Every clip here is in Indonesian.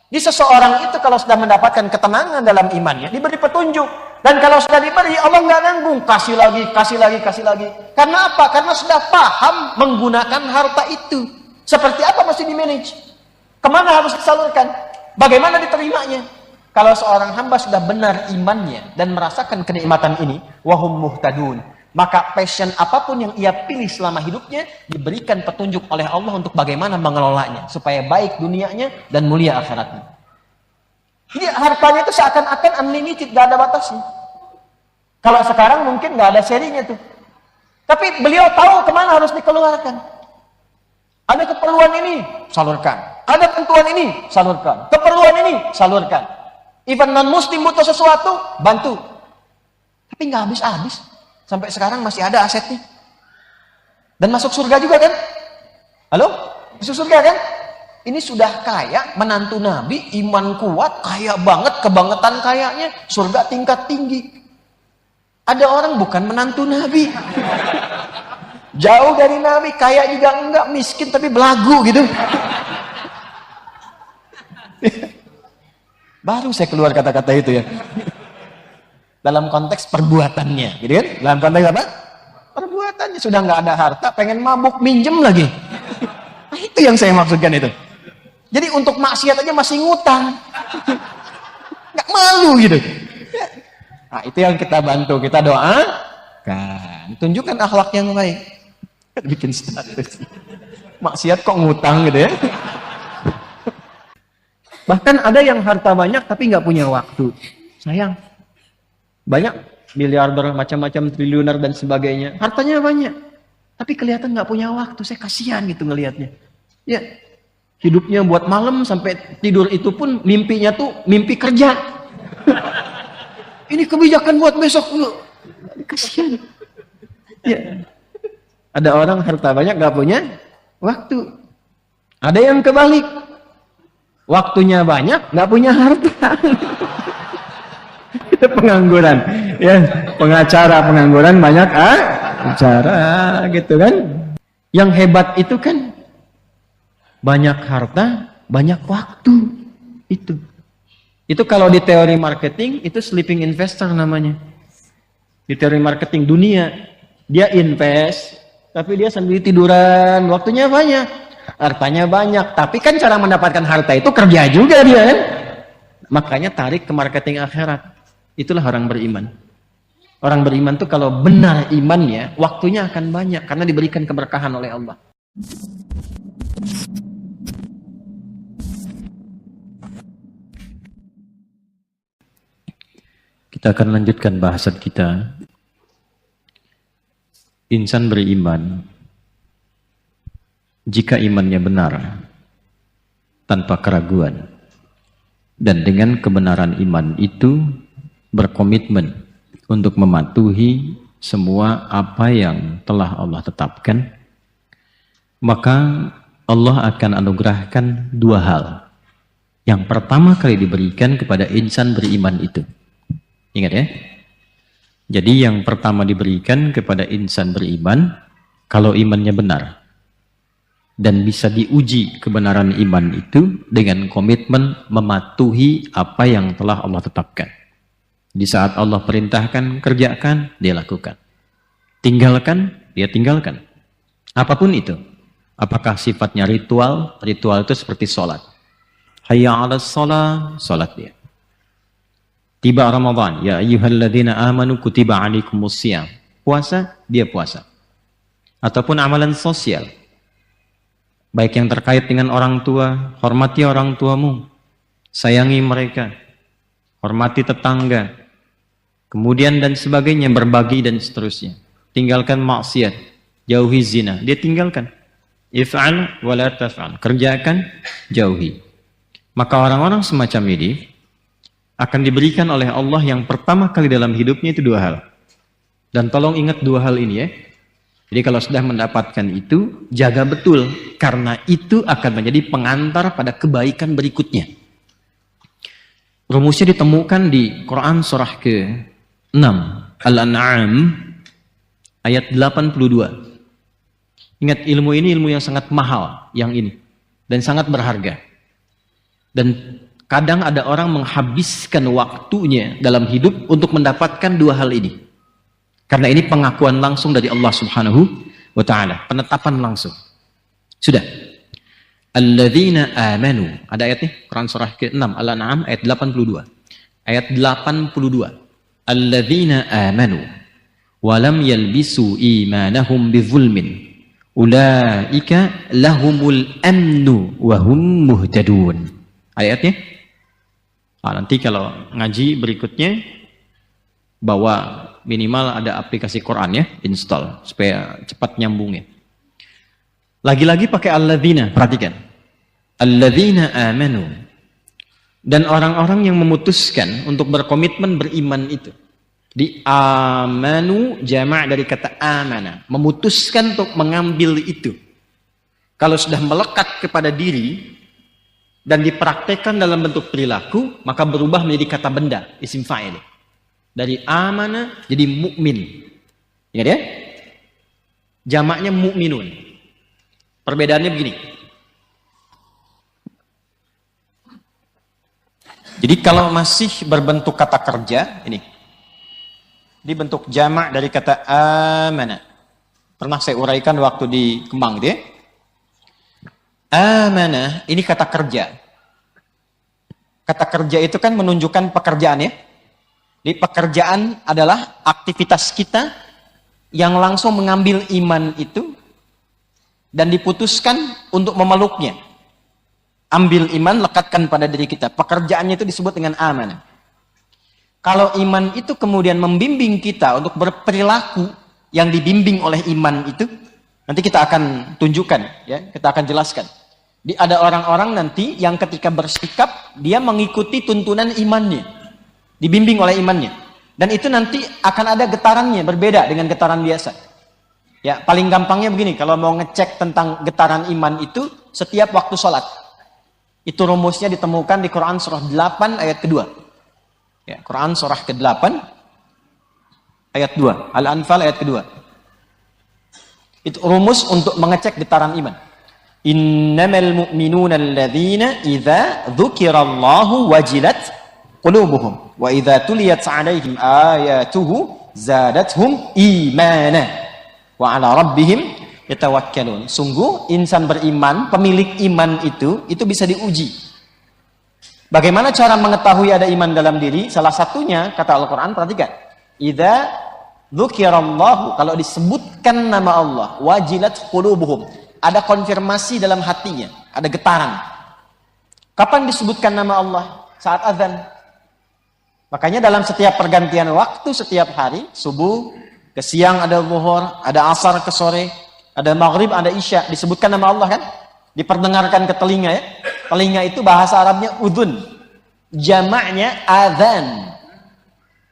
Di seseorang itu kalau sudah mendapatkan ketenangan dalam imannya, diberi petunjuk. Dan kalau sudah diberi, Allah nggak nanggung, kasih lagi, kasih lagi, kasih lagi. Karena apa? Karena sudah paham menggunakan harta itu. Seperti apa mesti di-manage? Kemana harus disalurkan? Bagaimana diterimanya? Kalau seorang hamba sudah benar imannya dan merasakan kenikmatan ini, wahum muhtadun, maka passion apapun yang ia pilih selama hidupnya diberikan petunjuk oleh Allah untuk bagaimana mengelolanya supaya baik dunianya dan mulia akhiratnya. Jadi hartanya itu seakan-akan unlimited, gak ada batasnya. Kalau sekarang mungkin gak ada serinya tuh. Tapi beliau tahu kemana harus dikeluarkan. Ada keperluan ini, salurkan. Ada tentuan ini, salurkan. Keperluan ini, salurkan. Even non-muslim butuh sesuatu, bantu. Tapi nggak habis-habis. Sampai sekarang masih ada asetnya. Dan masuk surga juga kan? Halo? Masuk surga kan? Ini sudah kaya, menantu Nabi, iman kuat, kaya banget, kebangetan kayanya, surga tingkat tinggi. Ada orang bukan menantu Nabi. Jauh dari Nabi, kaya juga enggak, miskin tapi belagu gitu. Baru saya keluar kata-kata itu ya. Dalam konteks perbuatannya, gitu kan? Dalam konteks apa? Perbuatannya sudah nggak ada harta, pengen mabuk, minjem lagi. Nah, itu yang saya maksudkan itu. Jadi untuk maksiat aja masih ngutang, nggak malu gitu. Nah, itu yang kita bantu, kita doakan, tunjukkan akhlak yang baik. Bikin status. Maksiat kok ngutang gitu ya. Bahkan ada yang harta banyak tapi nggak punya waktu. Sayang. Banyak miliarder, macam-macam triliuner dan sebagainya. Hartanya banyak. Tapi kelihatan nggak punya waktu. Saya kasihan gitu ngelihatnya. Ya, hidupnya buat malam sampai tidur itu pun mimpinya tuh mimpi kerja. Ini kebijakan buat besok. Kasihan. Ya. Ada orang harta banyak nggak punya waktu. Ada yang kebalik. Waktunya banyak, nggak punya harta. Itu pengangguran, ya, pengacara pengangguran banyak acara, gitu kan? Yang hebat itu kan banyak harta, banyak waktu. Itu kalau di teori marketing itu sleeping investor namanya. Di teori marketing dunia, dia invest, tapi dia sambil tiduran, waktunya banyak. Hartanya banyak, tapi kan cara mendapatkan harta itu kerja juga dia kan. Makanya tarik ke marketing akhirat. Itulah orang beriman. Orang beriman tuh kalau benar imannya, waktunya akan banyak karena diberikan keberkahan oleh Allah. Kita akan lanjutkan bahasan kita. Insan beriman jika imannya benar, tanpa keraguan, dan dengan kebenaran iman itu berkomitmen untuk mematuhi semua apa yang telah Allah tetapkan, maka Allah akan anugerahkan dua hal. Yang pertama kali diberikan kepada insan beriman itu. Ingat ya? Jadi yang pertama diberikan kepada insan beriman, kalau imannya benar. Dan bisa diuji kebenaran iman itu dengan komitmen mematuhi apa yang telah Allah tetapkan. Di saat Allah perintahkan, kerjakan, dia lakukan. Tinggalkan, dia tinggalkan. Apapun itu. Apakah sifatnya ritual? Ritual itu seperti sholat. Hayya 'alas shalah, sholat dia. Tiba Ramadan, ya ayyuhalladzina amanu kutiba 'alaikumus shiyam. Puasa, dia puasa. Ataupun amalan sosial. Baik yang terkait dengan orang tua, hormati orang tuamu, sayangi mereka, hormati tetangga, kemudian dan sebagainya, berbagi dan seterusnya. Tinggalkan maksiat, jauhi zina, dia tinggalkan. If'al wa la taf'al, kerjakan, jauhi. Maka orang-orang semacam ini akan diberikan oleh Allah yang pertama kali dalam hidupnya itu dua hal. Dan tolong ingat dua hal ini ya. Jadi kalau sudah mendapatkan itu, jaga betul. Karena itu akan menjadi pengantar pada kebaikan berikutnya. Rumusnya ditemukan di Quran surah ke-6. Al-An'am ayat 82. Ingat ilmu ini ilmu yang sangat mahal. Yang ini. Dan sangat berharga. Dan Kadang ada orang menghabiskan waktunya dalam hidup untuk mendapatkan dua hal ini. Karena ini pengakuan langsung dari Allah Subhanahu wa ta'ala, penetapan langsung. Sudah. Alladzina amanu. Ada ayat nih, Quran surah ke-6 Al-An'am ayat 82. Ayat 82. Alladzina amanu wa lam yalbisu imanahum bizulmin. Ulaika lahumul amnu wa hum muhtadun. Ayatnya. Nanti kalau ngaji berikutnya bawa minimal ada aplikasi Quran ya, install supaya cepat nyambungnya. Lagi-lagi pakai alladzina, perhatikan. Alladzina amanu. Dan orang-orang yang memutuskan untuk berkomitmen beriman itu. Di amanu jama' dari kata amana, memutuskan untuk mengambil itu. Kalau sudah melekat kepada diri dan dipraktekkan dalam bentuk perilaku, maka berubah menjadi kata benda, isim fa'il. Dari amana jadi mukmin. Ingat ya? Jamaknya mukminun. Perbedaannya begini. Jadi kalau masih berbentuk kata kerja, ini. Dibentuk jamak dari kata amana. Pernah saya uraikan waktu di Kemang gitu ya. Amanah, ini kata kerja. Kata kerja itu kan menunjukkan pekerjaan ya. Di pekerjaan adalah aktivitas kita yang langsung mengambil iman itu dan diputuskan untuk memeluknya. Ambil iman, lekatkan pada diri kita. Pekerjaannya itu disebut dengan amanah. Kalau iman itu kemudian membimbing kita untuk berperilaku yang dibimbing oleh iman itu, nanti kita akan tunjukkan, ya, kita akan jelaskan. Ada orang-orang nanti yang ketika bersikap, dia mengikuti tuntunan imannya. Dibimbing oleh imannya. Dan itu nanti akan ada getarannya, berbeda dengan getaran biasa. Ya, paling gampangnya begini, kalau mau ngecek tentang getaran iman itu, setiap waktu sholat. Itu rumusnya ditemukan di Quran surah 8 ayat kedua. Ya, Quran surah ke-8 ayat 2. Al-Anfal ayat kedua. Itu rumus untuk mengecek getaran iman. Innamal mu'minuna alladzina idza dzukirallahu wajilat qulubuhum wa idza tuliyat 'alaihim ayatuhu zadatuhum imana wa 'ala rabbihim yatawakkalun. Sungguh insan beriman, pemilik iman itu bisa diuji. Bagaimana cara mengetahui ada iman dalam diri? Salah satunya kata Al-Qur'an, perhatikan. Idza dzukirallahu, kalau disebutkan nama Allah, wajilat qulubuhum. Ada konfirmasi dalam hatinya, ada getaran. Kapan disebutkan nama Allah? Saat azan. Makanya dalam setiap pergantian waktu setiap hari, subuh ke siang ada zuhur, ada asar ke sore, ada maghrib, ada isya, disebutkan nama Allah kan? Diperdengarkan ke telinga ya. Telinga itu bahasa Arabnya udhun. Jamaknya azan.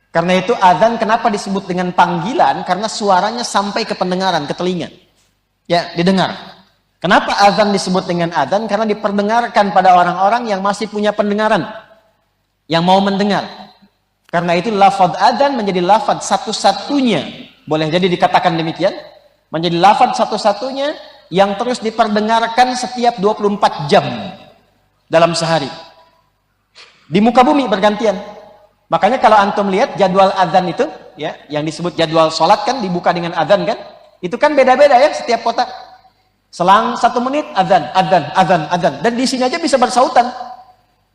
Karena itu azan kenapa disebut dengan panggilan? Karena suaranya sampai ke pendengaran, ke telinga. Ya, didengar. Kenapa azan disebut dengan azan? Karena diperdengarkan pada orang-orang yang masih punya pendengaran. Yang mau mendengar. Karena itu lafaz azan menjadi lafaz satu-satunya. Boleh jadi dikatakan demikian. Menjadi lafaz satu-satunya yang terus diperdengarkan setiap 24 jam dalam sehari. Di muka bumi bergantian. Makanya kalau antum lihat jadwal azan itu, ya, yang disebut jadwal sholat kan dibuka dengan azan kan? Itu kan beda-beda ya setiap kota. Selang 1 menit azan, azan, azan, azan. Dan di sini aja bisa bersautan.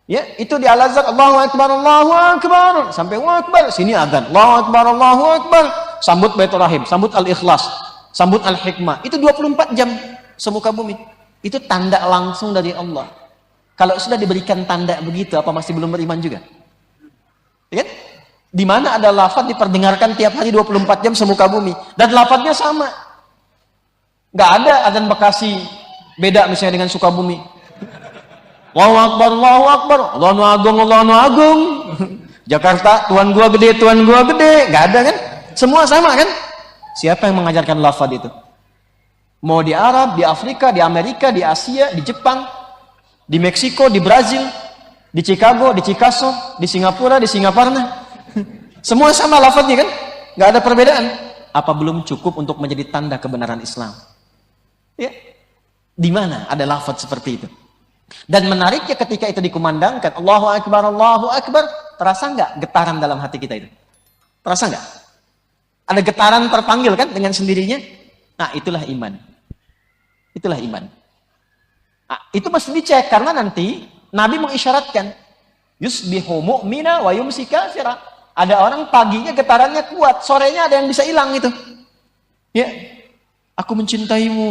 Ya, itu di Al-Azhar Allahu Akbar, Allahu Akbar. Sampai Allahu Akbar, sini azan. Allahu Akbar, Allahu Akbar. Sambut Baitur Rahim, sambut Al-Ikhlas, sambut Al-Hikmah. Itu 24 jam semuka bumi. Itu tanda langsung dari Allah. Kalau sudah diberikan tanda begitu, apa masih belum beriman juga? Ya kan? Di mana ada lafaz diperdengarkan tiap hari 24 jam semuka bumi. Dan lafaznya sama. Nggak ada adzan Bekasi beda misalnya dengan Sukabumi. Allahu Akbar, Allahu Akbar, Allahu Agung, Allahu Agung. Jakarta, Tuhan gua gede, Tuhan gua gede. Nggak ada kan? Semua sama kan? Siapa yang mengajarkan lafaz itu? Mau di Arab, di Afrika, di Amerika, di Asia, di Jepang, di Meksiko, di Brazil, di Chicago, di Chicago, di Singapura, di Singaparna. Semua sama lafaznya kan? Nggak ada perbedaan. Apa belum cukup untuk menjadi tanda kebenaran Islam? Ya. Di mana ada lafaz seperti itu? Dan menariknya ketika itu dikumandangkan, Allahu Akbar, terasa nggak getaran dalam hati kita itu? Terasa nggak? Ada getaran terpanggil kan dengan sendirinya? Nah, itulah iman. Itulah iman. Nah, itu mesti dicek karena nanti Nabi mengisyaratkan, yusbihu mu'mina wa yumsi kafira. Ada orang paginya getarannya kuat, sorenya ada yang bisa hilang itu. Ya, aku mencintaimu.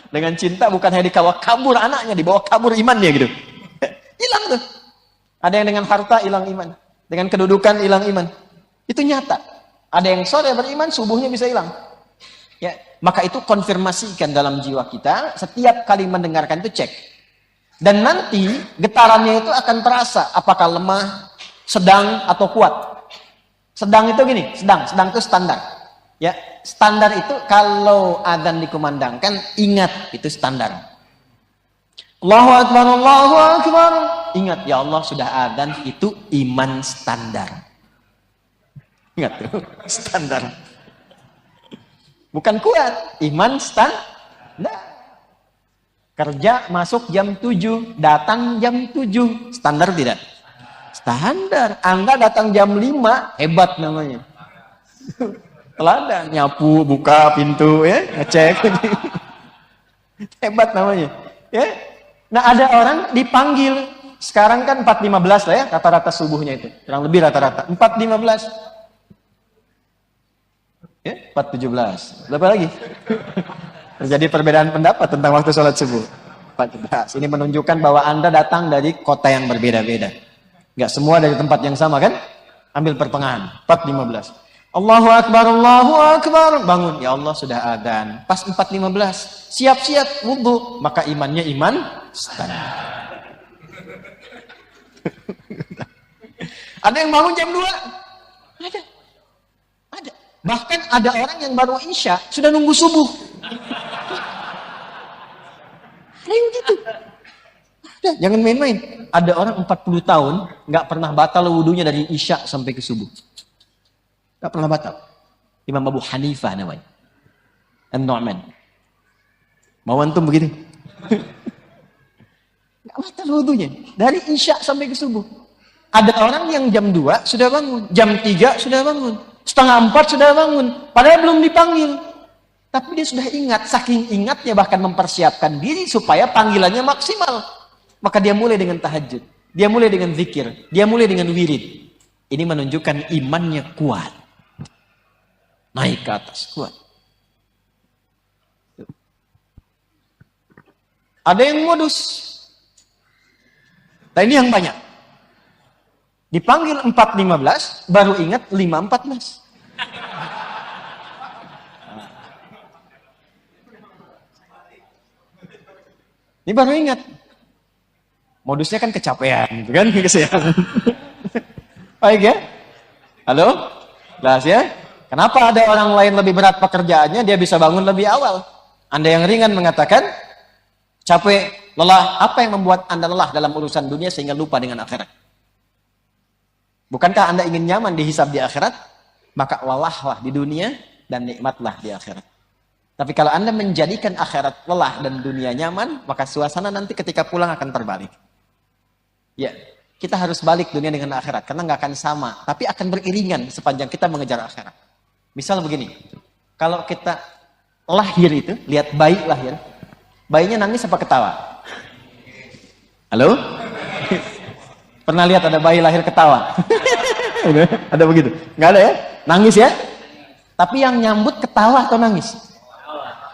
Dengan cinta bukan hanya dibawa kabur anaknya, dibawa kabur imannya gitu. Hilang tuh. Ada yang dengan harta hilang iman, dengan kedudukan hilang iman. Itu nyata. Ada yang sore beriman, subuhnya bisa hilang. Ya, maka itu konfirmasikan dalam jiwa kita, setiap kali mendengarkan itu cek. Dan nanti getarannya itu akan terasa apakah lemah, sedang atau kuat. Sedang itu gini, sedang itu standar. Ya, standar itu kalau adzan dikumandangkan ingat itu standar. Allahu Akbar, Allahu Akbar. Ingat ya Allah sudah adzan itu iman standar. Ingat tuh, standar. Bukan kuat, iman standar. Kerja masuk jam 7, datang jam 7. Standar tidak? Standar. Anda datang jam 5, hebat namanya. Teladan, nyapu, buka pintu, ya, ngecek. Hebat namanya. Ya. Nah, ada orang dipanggil. Sekarang kan 4.15 lah ya, rata-rata subuhnya itu. Kurang lebih rata-rata. 4.15. Ya, 4.17. Berapa lagi? Terjadi perbedaan pendapat tentang waktu sholat subuh. 14. Ini menunjukkan bahwa Anda datang dari kota yang berbeda-beda. Nggak semua dari tempat yang sama kan? Ambil pertengahan. 4.15. Allahu Akbar, Allahu Akbar. Bangun. Ya Allah sudah adzan. Pas 4.15. Siap-siap wudhu. Maka imannya iman standar. Ada yang bangun jam 2? Ada. Ada. Bahkan ada orang yang baru isya sudah nunggu subuh. Ada yang gitu. Ada. Jangan main-main. Ada orang 40 tahun nggak pernah batal wudunya dari isya sampai ke subuh. Nggak pernah batal. Imam Abu Hanifah namanya. An-Nu'man. Mau antum begitu? Nggak batal wudunya. Dari isya sampai ke subuh. Ada orang yang jam 2 sudah bangun. Jam 3 sudah bangun. Setengah 4 sudah bangun. Padahal belum dipanggil. Tapi dia sudah ingat. Saking ingatnya bahkan mempersiapkan diri supaya panggilannya maksimal. Maka dia mulai dengan tahajud. Dia mulai dengan zikir. Dia mulai dengan wirid. Ini menunjukkan imannya kuat. Naik ke atas, kuat. Ada yang modus. Nah ini yang banyak. Dipanggil 4.15, baru ingat 5.14. Ini baru ingat. Modusnya kan kecapean, gitu kan? Kesiangan. Baik ya? Halo? Jelas ya? Kenapa ada orang lain lebih berat pekerjaannya, dia bisa bangun lebih awal? Anda yang ringan mengatakan, capek, lelah. Apa yang membuat Anda lelah dalam urusan dunia sehingga lupa dengan akhirat? Bukankah Anda ingin nyaman dihisab di akhirat? Maka lelahlah di dunia dan nikmatlah di akhirat. Tapi kalau Anda menjadikan akhirat lelah dan dunia nyaman, maka suasana nanti ketika pulang akan terbalik. Ya, kita harus balik dunia dengan akhirat karena nggak akan sama, tapi akan beriringan sepanjang kita mengejar akhirat. Misal begini, kalau kita lahir itu, lihat bayi lahir, bayinya nangis apa ketawa? Halo? Pernah lihat ada bayi lahir ketawa? Ada begitu? Nggak ada ya? Nangis ya? Tapi yang nyambut ketawa atau nangis?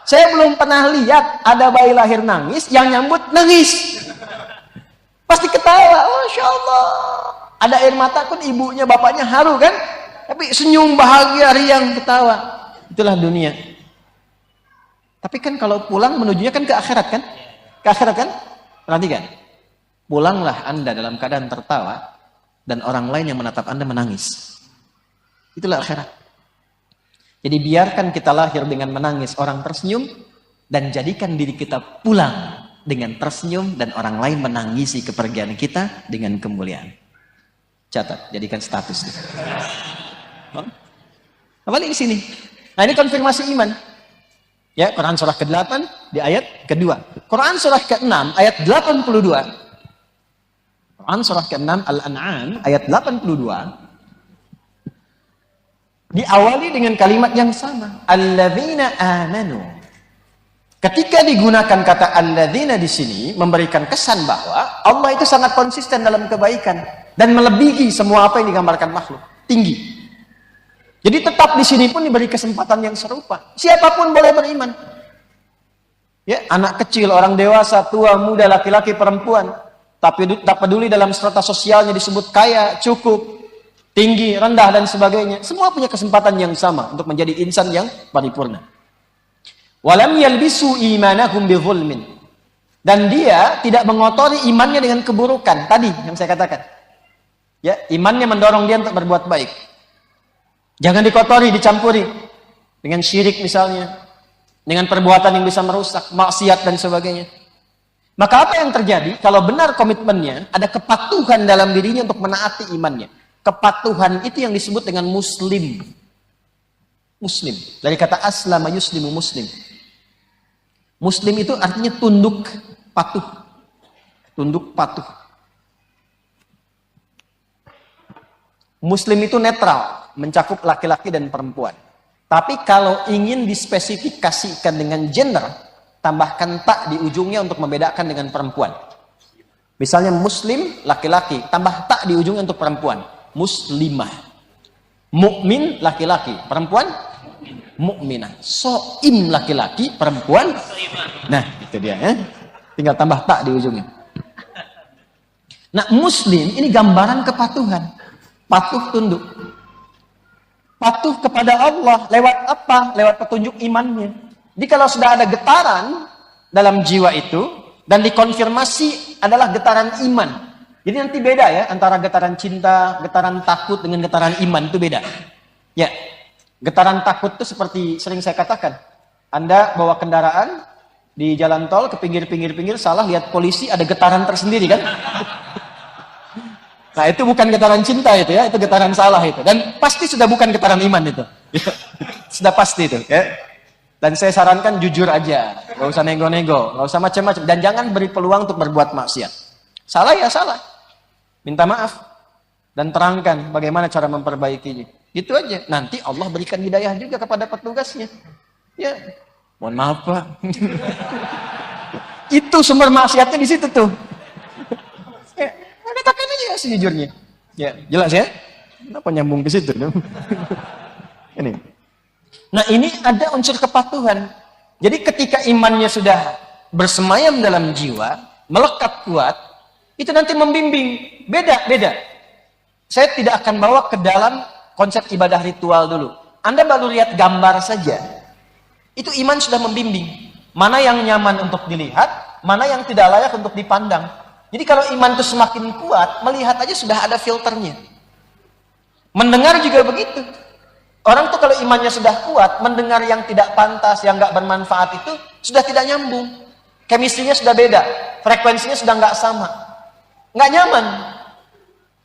Saya belum pernah lihat ada bayi lahir nangis, yang nyambut nangis. Pasti ketawa, Masya Allah. Ada air mata pun ibunya, bapaknya haru kan? Tapi senyum bahagia, riang, ketawa. Itulah dunia. Tapi kan kalau pulang menujunya kan ke akhirat kan? Ke akhirat kan? Perhatikan. Pulanglah Anda dalam keadaan tertawa dan orang lain yang menatap Anda menangis. Itulah akhirat. Jadi biarkan kita lahir dengan menangis, orang tersenyum, dan jadikan diri kita pulang dengan tersenyum dan orang lain menangisi kepergian kita dengan kemuliaan. Catat, jadikan status. Apa di sini? Nah ini konfirmasi iman. Ya, Quran surah ke-8 di ayat kedua. Quran surah ke-6 ayat 82. Quran surah ke-6 Al-An'am ayat 82. Diawali dengan kalimat yang sama. Alladzina amanu. Ketika digunakan kata alladzina di sini memberikan kesan bahwa Allah itu sangat konsisten dalam kebaikan dan melebihi semua apa yang digambarkan makhluk. Tinggi. Jadi tetap di sini pun diberi kesempatan yang serupa. Siapapun boleh beriman. Ya, anak kecil, orang dewasa, tua, muda, laki-laki, perempuan. Tapi tak peduli dalam strata sosialnya disebut kaya, cukup, tinggi, rendah, dan sebagainya. Semua punya kesempatan yang sama untuk menjadi insan yang paripurna. Walam yalbisu imanahum bizulmin. Dan dia tidak mengotori imannya dengan keburukan. Tadi yang saya katakan. Ya, imannya mendorong dia untuk berbuat baik. Jangan dikotori, dicampuri dengan syirik misalnya, dengan perbuatan yang bisa merusak, maksiat dan sebagainya. Maka apa yang terjadi? Kalau benar komitmennya, ada kepatuhan dalam dirinya untuk menaati imannya. Kepatuhan itu yang disebut dengan muslim. Muslim. Dari kata aslama yuslimu muslim. Muslim itu artinya tunduk, patuh. Tunduk, patuh. Muslim itu netral, mencakup laki-laki dan perempuan. Tapi kalau ingin dispesifikasikan dengan gender, tambahkan tak di ujungnya untuk membedakan dengan perempuan. Misalnya muslim, laki-laki, tambah tak di ujungnya untuk perempuan. Muslimah. Mukmin, laki-laki. Perempuan, mukminah. Soim, laki-laki. Perempuan, nah itu dia ya. Tinggal tambah tak di ujungnya. Nah, muslim ini gambaran kepatuhan. Patuh tunduk. Patuh kepada Allah. Lewat apa? Lewat petunjuk imannya. Jadi kalau sudah ada getaran dalam jiwa itu, dan dikonfirmasi adalah getaran iman. Jadi nanti beda ya, antara getaran cinta, getaran takut dengan getaran iman itu beda. Ya, getaran takut itu seperti sering saya katakan. Anda bawa kendaraan di jalan tol ke pinggir-pinggir salah, lihat polisi, ada getaran tersendiri kan? Nah itu bukan getaran cinta itu ya, itu getaran salah itu. Dan pasti sudah bukan getaran iman itu. Sudah pasti itu ya. Dan saya sarankan jujur aja, nggak usah nego-nego, nggak usah macam-macam. Dan jangan beri peluang untuk berbuat maksiat. Salah ya salah. Minta maaf. Dan terangkan bagaimana cara memperbaikinya. Gitu aja. Nanti Allah berikan hidayah juga kepada petugasnya. Ya, mohon maaf Pak. Itu sumber maksiatnya di situ tuh. Katakan aja sejujurnya. Ya, jelas ya? Kenapa nyambung ke situ? Ini. Nah, ini ada unsur kepatuhan. Jadi ketika imannya sudah bersemayam dalam jiwa, melekat kuat, itu nanti membimbing. Beda. Saya tidak akan bawa ke dalam konsep ibadah ritual dulu. Anda baru lihat gambar saja. Itu iman sudah membimbing. Mana yang nyaman untuk dilihat, mana yang tidak layak untuk dipandang. Jadi kalau iman itu semakin kuat, melihat aja sudah ada filternya. Mendengar juga begitu. Orang tuh kalau imannya sudah kuat, mendengar yang tidak pantas, yang nggak bermanfaat itu sudah tidak nyambung. Chemistry-nya sudah beda, frekuensinya sudah nggak sama, nggak nyaman.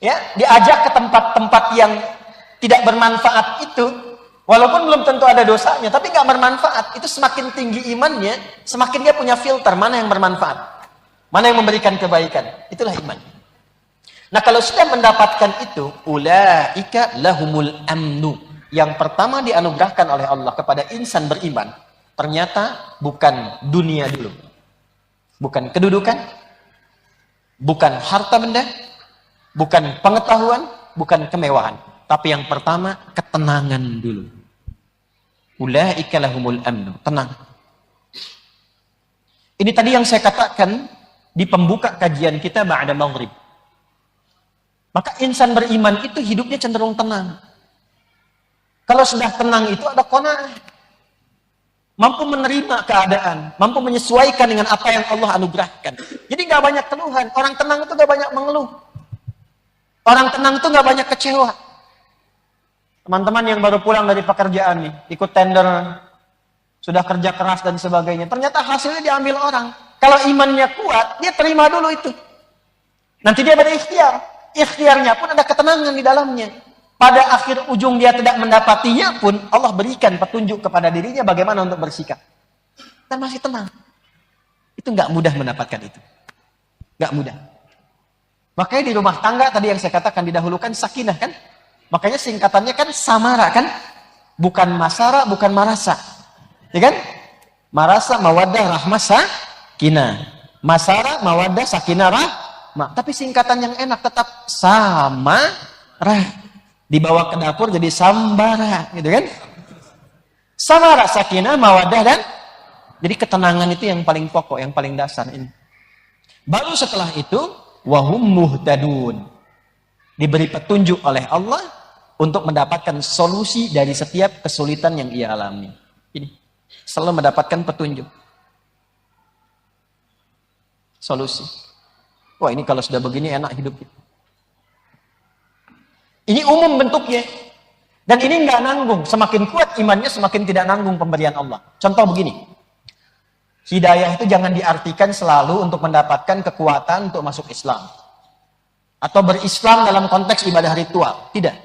Ya, diajak ke tempat-tempat yang tidak bermanfaat itu, walaupun belum tentu ada dosanya, tapi nggak bermanfaat. Itu semakin tinggi imannya, semakin dia punya filter mana yang bermanfaat. Mana yang memberikan kebaikan? Itulah iman. Nah, kalau sudah mendapatkan itu, ulaika lahumul amnu. Yang pertama dianugerahkan oleh Allah kepada insan beriman, ternyata bukan dunia dulu. Bukan kedudukan, bukan harta benda, bukan pengetahuan, bukan kemewahan. Tapi yang pertama, ketenangan dulu. Ulaika lahumul amnu. Tenang. Ini tadi yang saya katakan di pembuka kajian kita ba'da maghrib. Maka insan beriman itu hidupnya cenderung tenang. Kalau sudah tenang itu ada qanaah. Mampu menerima keadaan, mampu menyesuaikan dengan apa yang Allah anugerahkan. Jadi nggak banyak keluhan. Orang tenang itu nggak banyak mengeluh. Orang tenang itu nggak banyak kecewa. Teman-teman yang baru pulang dari pekerjaan nih, ikut tender, sudah kerja keras dan sebagainya. Ternyata hasilnya diambil orang. Kalau imannya kuat, dia terima dulu itu. Nanti dia berikhtiar. Ikhtiarnya pun ada ketenangan di dalamnya. Pada akhir ujung dia tidak mendapatinya pun, Allah berikan petunjuk kepada dirinya bagaimana untuk bersikap. dan masih tenang. Itu nggak mudah mendapatkan itu. Nggak mudah. Makanya di rumah tangga tadi yang saya katakan didahulukan sakinah kan? Makanya singkatannya kan samara kan? Bukan masara, bukan marasa. Ya kan? Marasa, mawaddah, rahmah, sakinah. Masara, mawaddah, sakinah, rahmah. Tapi singkatan yang enak tetap samara. Dibawa ke dapur jadi sambara, gitu kan? Samara, sakinah, mawaddah, dan jadi ketenangan itu yang paling pokok, yang paling dasar ini. Baru setelah itu, wahum muhtadun. Diberi petunjuk oleh Allah untuk mendapatkan solusi dari setiap kesulitan yang ia alami. Ini selalu mendapatkan petunjuk. Solusi. Wah, ini kalau sudah begini enak hidup kita. Ini umum bentuknya. Dan ini nggak nanggung. Semakin kuat imannya, semakin tidak nanggung pemberian Allah. Contoh begini. Hidayah itu jangan diartikan selalu untuk mendapatkan kekuatan untuk masuk Islam. Atau berislam dalam konteks ibadah ritual. Tidak.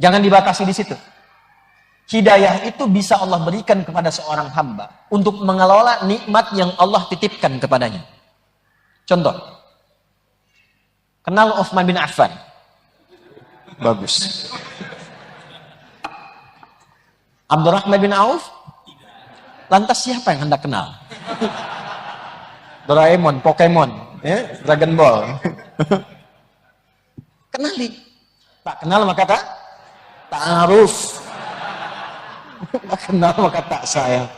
Jangan dibatasi di situ. Hidayah itu bisa Allah berikan kepada seorang hamba untuk mengelola nikmat yang Allah titipkan kepadanya. Contoh. Kenal Utsman bin Affan? Bagus. Abdurrahman bin Auf? Lantas siapa yang Anda kenal? Doraemon, Pokemon, Dragon Ball. Kenali. Tak kenal maka ta'aruf. Tak kenal maka tak sayang.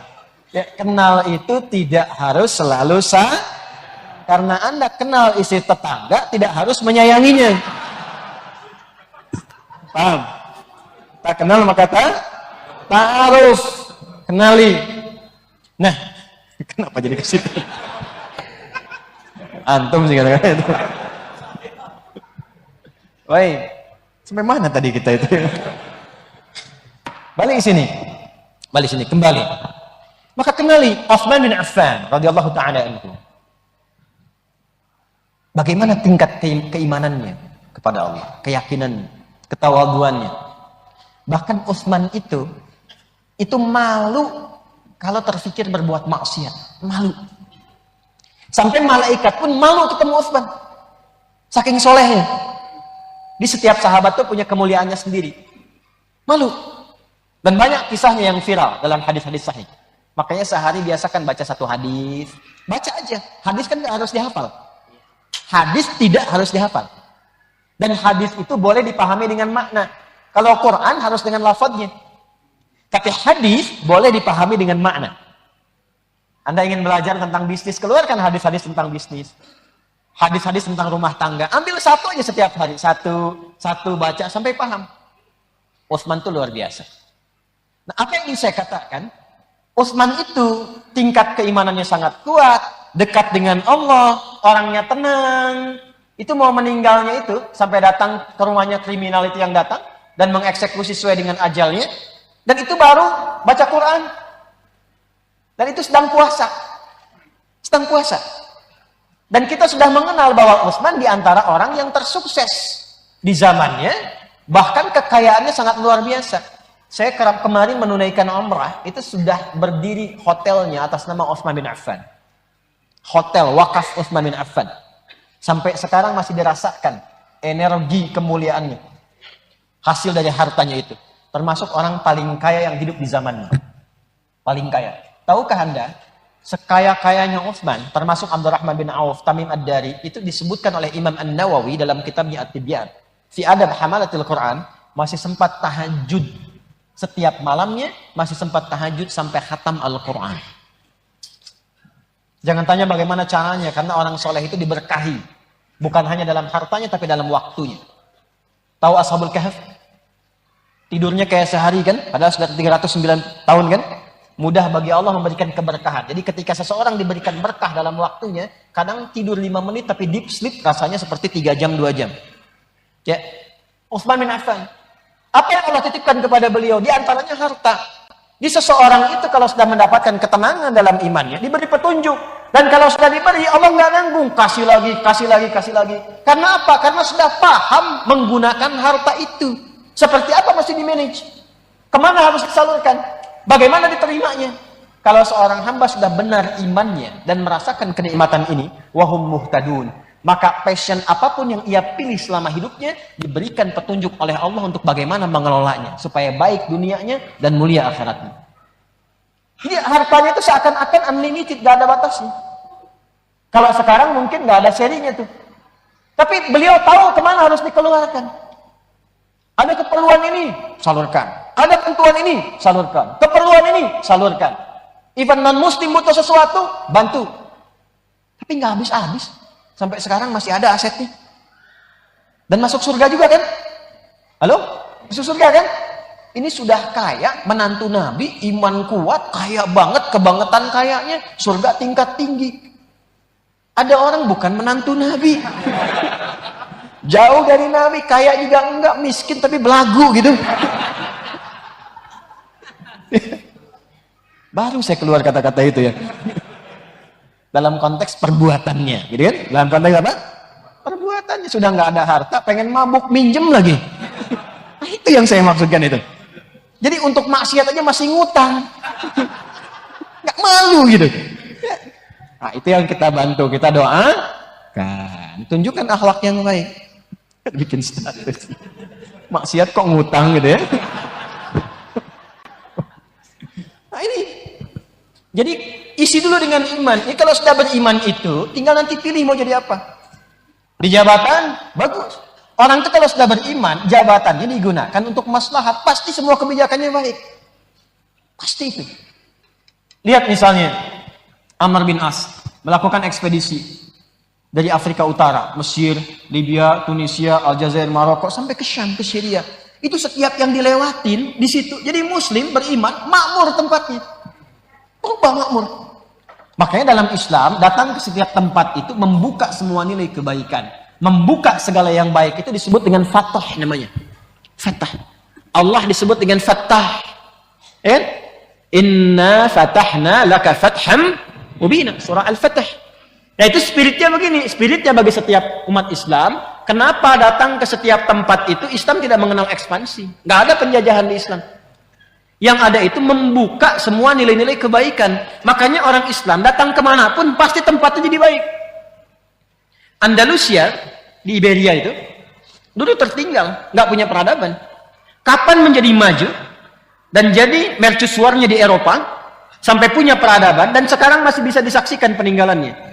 Ya, kenal itu tidak harus selalu karena Anda kenal isi tetangga tidak harus menyayanginya. Paham? Tak kenal maka ta'aruf. Kenali. Nah, kenapa jadi ke situ? Antum sih kata-kata itu. Woi, sampai mana tadi kita itu? Balik sini. Balik sini, kembali. Maka kenali Utsman bin Affan radhiyallahu taala anhu. Bagaimana tingkat keimanannya kepada Allah, keyakinannya, ketawaduannya. Bahkan Utsman itu malu kalau terfikir berbuat maksiat, malu. Sampai malaikat pun malu ketemu Utsman. Saking solehnya. Di setiap sahabat tuh punya kemuliaannya sendiri. Malu. Dan banyak kisahnya yang viral dalam hadis-hadis sahih. Makanya sehari biasakan baca satu hadis. Baca aja. Hadis kan tidak harus dihafal. Hadis tidak harus dihafal. Dan hadis itu boleh dipahami dengan makna. Kalau Quran harus dengan lafadznya. Tapi hadis boleh dipahami dengan makna. Anda ingin belajar tentang bisnis, keluarkan hadis-hadis tentang bisnis. Hadis-hadis tentang rumah tangga. Ambil satu aja setiap hari. Satu baca sampai paham. Utsman itu luar biasa. Nah, apa yang ingin saya katakan? Utsman itu tingkat keimanannya sangat kuat. Dekat dengan Allah. Orangnya tenang. Itu mau meninggalnya itu. Sampai datang ke rumahnya kriminal itu yang datang. Dan mengeksekusi sesuai dengan ajalnya. Dan itu baru baca Quran. Dan itu sedang puasa. Sedang puasa. Dan kita sudah mengenal bahwa Utsman di antara orang yang tersukses di zamannya, bahkan kekayaannya sangat luar biasa. Saya kemarin menunaikan umrah, itu sudah berdiri hotelnya atas nama Utsman bin Affan. Hotel wakaf Utsman bin Affan. Sampai sekarang masih dirasakan energi kemuliaannya. Hasil dari hartanya itu. Termasuk orang paling kaya yang hidup di zamannya. Paling kaya. Tahukah Anda? Sekaya-kayanya Utsman, termasuk Abdurrahman bin Auf, Tamim Ad-Dari, itu disebutkan oleh Imam An-Nawawi dalam kitabnya At-Tibyan. Fi Adab Hamalatil Quran, masih sempat tahajud. Setiap malamnya masih sempat tahajud sampai khatam Al-Quran. Jangan tanya bagaimana caranya, karena orang soleh itu diberkahi. Bukan hanya dalam hartanya, tapi dalam waktunya. Tahu Ashabul Kahf? Tidurnya kayak sehari kan? Padahal sudah 309 tahun kan? Mudah bagi Allah memberikan keberkahan. Jadi ketika seseorang diberikan berkah dalam waktunya, kadang tidur 5 menit tapi deep sleep rasanya seperti 3 jam, 2 jam. Ya, Utsman bin Affan. Apa yang Allah titipkan kepada beliau? Di antaranya harta. Di seseorang itu kalau sudah mendapatkan ketenangan dalam imannya, diberi petunjuk. Dan kalau sudah diberi, Allah nggak nanggung. Kasih lagi, kasih lagi, kasih lagi. Karena apa? Karena sudah paham menggunakan harta itu. Seperti apa mesti di-manage? Kemana harus disalurkan? Bagaimana diterimanya? Kalau seorang hamba sudah benar imannya dan merasakan kenikmatan ini, wahum muhtadun, maka passion apapun yang ia pilih selama hidupnya diberikan petunjuk oleh Allah untuk bagaimana mengelolanya supaya baik dunianya dan mulia akhiratnya. Jadi hartanya itu seakan-akan unlimited, gak ada batasnya. Kalau sekarang mungkin gak ada serinya tuh. Tapi beliau tahu kemana harus dikeluarkan. Ada keperluan ini, salurkan. Ada bantuan ini, salurkan. Keperluan ini, salurkan. Even non-muslim butuh sesuatu, bantu. Tapi nggak habis-habis. Sampai sekarang masih ada asetnya. Dan masuk surga juga kan? Halo? Masuk surga kan? Ini sudah kaya, menantu Nabi, iman kuat, kaya banget, kebangetan kayanya, surga tingkat tinggi. Ada orang bukan menantu Nabi. Jauh dari Nabi, kaya juga enggak, miskin tapi belagu gitu. Baru saya keluar kata-kata itu ya. Dalam konteks perbuatannya, gitu kan? Dalam konteks apa? Perbuatannya. Sudah nggak ada harta, pengen mabuk, minjem lagi. Nah, itu yang saya maksudkan itu. Jadi untuk maksiat aja masih ngutang. Nggak malu gitu. Nah, itu yang kita bantu, kita doakan. Tunjukkan akhlak yang baik. Bikin status. Maksiat kok ngutang gitu ya. Nah ini. Jadi isi dulu dengan iman. Ini kalau sudah beriman itu, tinggal nanti pilih mau jadi apa. Di jabatan, bagus. Orang itu kalau sudah beriman, jabatannya digunakan untuk maslahat. Pasti semua kebijakannya baik. Pasti itu. Lihat misalnya, Amr bin As melakukan ekspedisi dari Afrika Utara, Mesir, Libya, Tunisia, Aljazair, Maroko, sampai ke Syam, ke Syria. Itu setiap yang dilewatin di situ. Jadi Muslim beriman, makmur tempatnya. Berubah makmur. Makanya dalam Islam, datang ke setiap tempat itu membuka semua nilai kebaikan. Membuka segala yang baik itu disebut dengan Fatah namanya. Fatah. Allah disebut dengan Fatah. Inna fatahna laka fatham mubina. Surah Al-Fatah. Nah itu spiritnya begini. Spiritnya bagi setiap umat Islam. Kenapa datang ke setiap tempat itu Islam tidak mengenal ekspansi. Nggak ada penjajahan di Islam. Yang ada itu membuka semua nilai-nilai kebaikan. Makanya orang Islam datang kemanapun pasti tempatnya jadi baik. Andalusia di Iberia itu dulu tertinggal, nggak punya peradaban. Kapan menjadi maju dan jadi mercusuarnya di Eropa sampai punya peradaban dan sekarang masih bisa disaksikan peninggalannya.